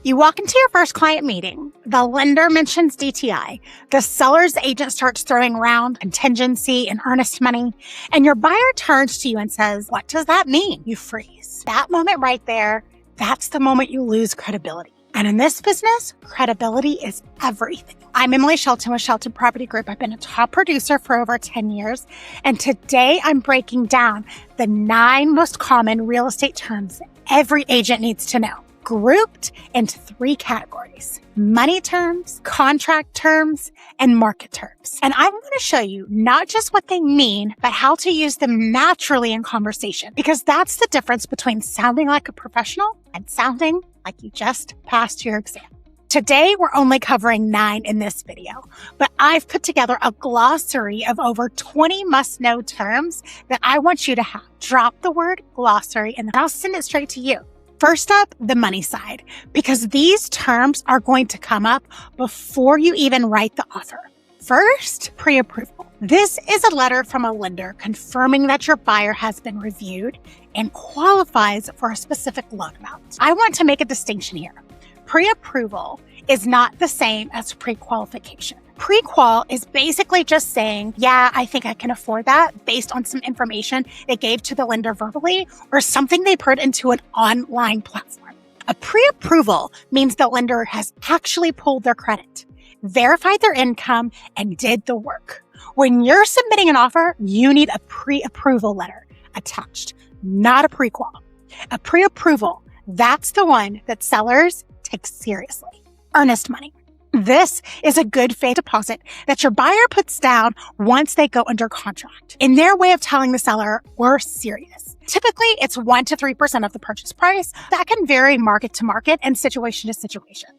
You walk into your first client meeting. The lender mentions DTI. The seller's agent starts throwing around contingency and earnest money. And your buyer turns to you and says, "What does that mean?" You freeze. That moment right there, that's the moment you lose credibility. And in this business, credibility is everything. I'm Emily Shelton with Shelton Property Group. I've been a top producer for over 10 years. And today I'm breaking down the 9 most common real estate terms every agent needs to know, grouped into 3 categories: money terms, contract terms, and market terms. And I'm going to show you not just what they mean, but how to use them naturally in conversation, because that's the difference between sounding like a professional and sounding like you just passed your exam. Today, we're only covering 9 in this video, but I've put together a glossary of over 20 must-know terms that I want you to have. Drop the word glossary and I'll send it straight to you. First up, the money side, because these terms are going to come up before you even write the offer. First, pre-approval. This is a letter from a lender confirming that your buyer has been reviewed and qualifies for a specific loan amount. I want to make a distinction here. Pre-approval is not the same as pre-qualification. Pre-qual is basically just saying, yeah, I think I can afford that based on some information they gave to the lender verbally or something they put into an online platform. A pre-approval means the lender has actually pulled their credit, verified their income, and did the work. When you're submitting an offer, you need a pre-approval letter attached, not a pre-qual. A pre-approval, that's the one that sellers take seriously. Earnest money. This is a good faith deposit that your buyer puts down once they go under contract. In their way of telling the seller, we're serious. Typically, it's 1 to 3% of the purchase price. That can vary market to market and situation to situation.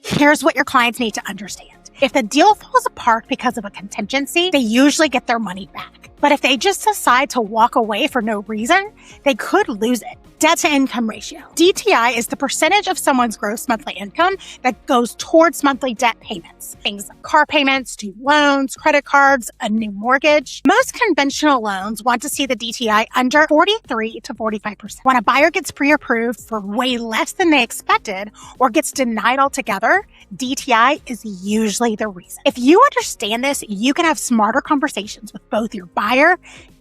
Here's what your clients need to understand. If the deal falls apart because of a contingency, they usually get their money back. But if they just decide to walk away for no reason, they could lose it. Debt to income ratio. DTI is the percentage of someone's gross monthly income that goes towards monthly debt payments. Things like car payments, student loans, credit cards, a new mortgage. Most conventional loans want to see the DTI under 43 to 45%. When a buyer gets pre-approved for way less than they expected or gets denied altogether, DTI is usually the reason. If you understand this, you can have smarter conversations with both your buyer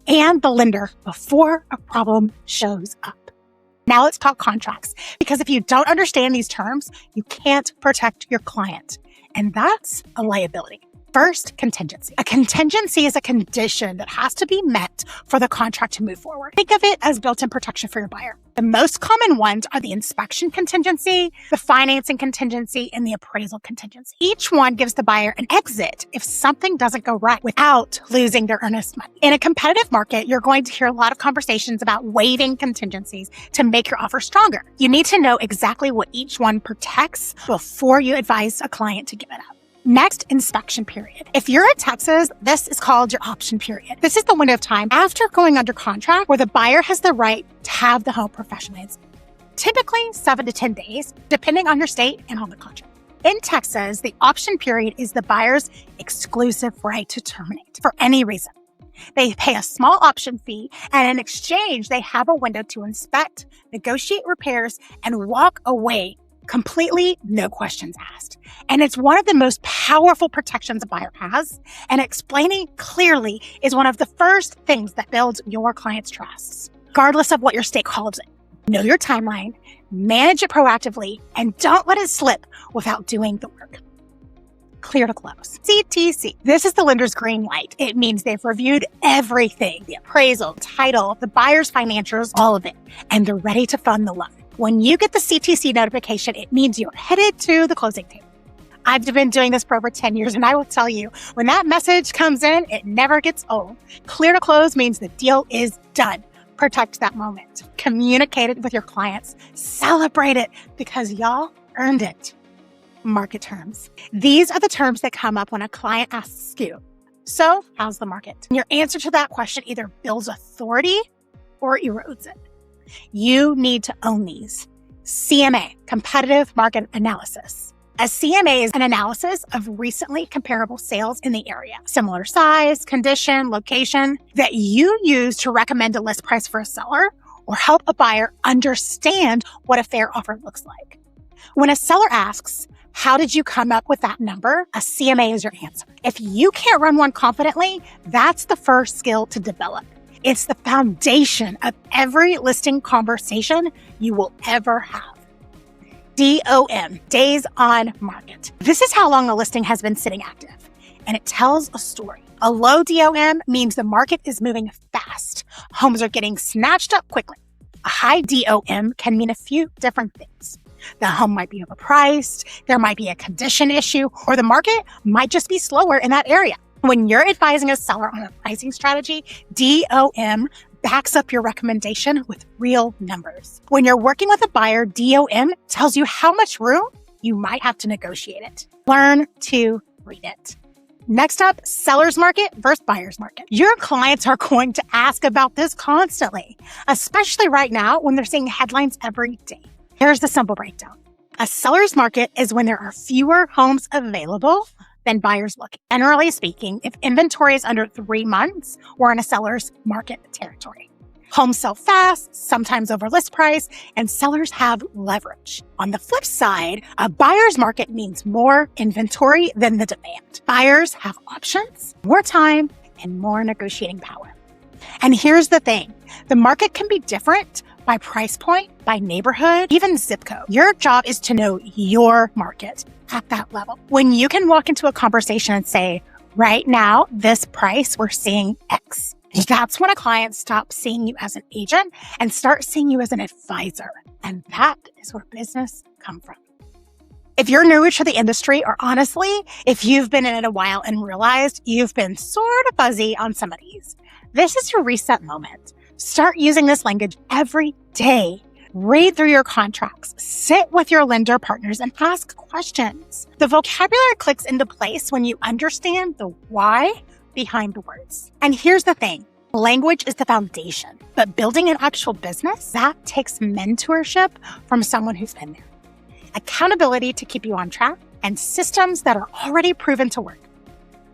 and the lender before a problem shows up. Now let's talk contracts, because if you don't understand these terms, you can't protect your client, and that's a liability. First, contingency. A contingency is a condition that has to be met for the contract to move forward. Think of it as built-in protection for your buyer. The most common ones are the inspection contingency, the financing contingency, and the appraisal contingency. Each one gives the buyer an exit if something doesn't go right without losing their earnest money. In a competitive market, you're going to hear a lot of conversations about waiving contingencies to make your offer stronger. You need to know exactly what each one protects before you advise a client to give it up. Next, inspection period. If you're in Texas, this is called your option period. This is the window of time after going under contract where the buyer has the right to have the home professionally inspected. Typically 7 to 10 days, depending on your state and on the contract. In Texas, the option period is the buyer's exclusive right to terminate for any reason. They pay a small option fee, and in exchange, they have a window to inspect, negotiate repairs, and walk away completely, no questions asked. And it's one of the most powerful protections a buyer has, and explaining clearly is one of the first things that builds your client's trust. Regardless of what your state calls it, know your timeline, manage it proactively, and don't let it slip without doing the work. Clear to close. CTC. This is the lender's green light. It means they've reviewed everything, the appraisal, title, the buyer's financials, all of it, and they're ready to fund the loan. When you get the CTC notification, it means you're headed to the closing table. I've been doing this for over 10 years, and I will tell you, when that message comes in, it never gets old. Clear to close means the deal is done. Protect that moment. Communicate it with your clients. Celebrate it, because y'all earned it. Market terms. These are the terms that come up when a client asks you, so how's the market? And your answer to that question either builds authority or erodes it. You need to own these. CMA, Competitive Market Analysis. A CMA is an analysis of recently comparable sales in the area, similar size, condition, location, that you use to recommend a list price for a seller or help a buyer understand what a fair offer looks like. When a seller asks, how did you come up with that number? A CMA is your answer. If you can't run one confidently, that's the first skill to develop. It's the foundation of every listing conversation you will ever have. DOM, days on market. This is how long a listing has been sitting active, and it tells a story. A low DOM means the market is moving fast. Homes are getting snatched up quickly. A high DOM can mean a few different things. The home might be overpriced, there might be a condition issue, or the market might just be slower in that area. When you're advising a seller on a pricing strategy, DOM backs up your recommendation with real numbers. When you're working with a buyer, DOM tells you how much room you might have to negotiate it. Learn to read it. Next up, seller's market versus buyer's market. Your clients are going to ask about this constantly, especially right now when they're seeing headlines every day. Here's the simple breakdown. A seller's market is when there are fewer homes available than buyers looking. Generally speaking, if inventory is under 3 months, we're in a seller's market territory. Homes sell fast, sometimes over list price, and sellers have leverage. On the flip side, a buyer's market means more inventory than the demand. Buyers have options, more time, and more negotiating power. And here's the thing, the market can be different by price point, by neighborhood, even zip code. Your job is to know your market at that level. When you can walk into a conversation and say, right now, this price, we're seeing X. That's when a client stops seeing you as an agent and starts seeing you as an advisor. And that is where business comes from. If you're newer to the industry, or honestly, if you've been in it a while and realized you've been sort of fuzzy on some of these, this is your reset moment. Start using this language every day. Read through your contracts, sit with your lender partners, and ask questions. The vocabulary clicks into place when you understand the why behind the words. And here's the thing, language is the foundation, but building an actual business, that takes mentorship from someone who's been there. Accountability to keep you on track, and systems that are already proven to work.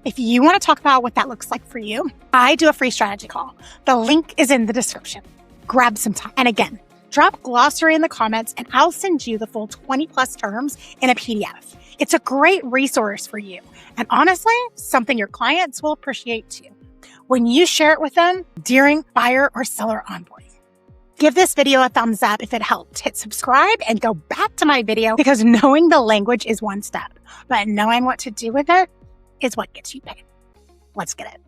If you want to talk about what that looks like for you, I do a free strategy call. The link is in the description. Grab some time. And again, drop glossary in the comments and I'll send you the full 20 plus terms in a PDF. It's a great resource for you. And honestly, something your clients will appreciate too when you share it with them during buyer or seller onboarding. Give this video a thumbs up if it helped. Hit subscribe and go back to my video, because knowing the language is one step, but knowing what to do with it is what gets you paid. Let's get it.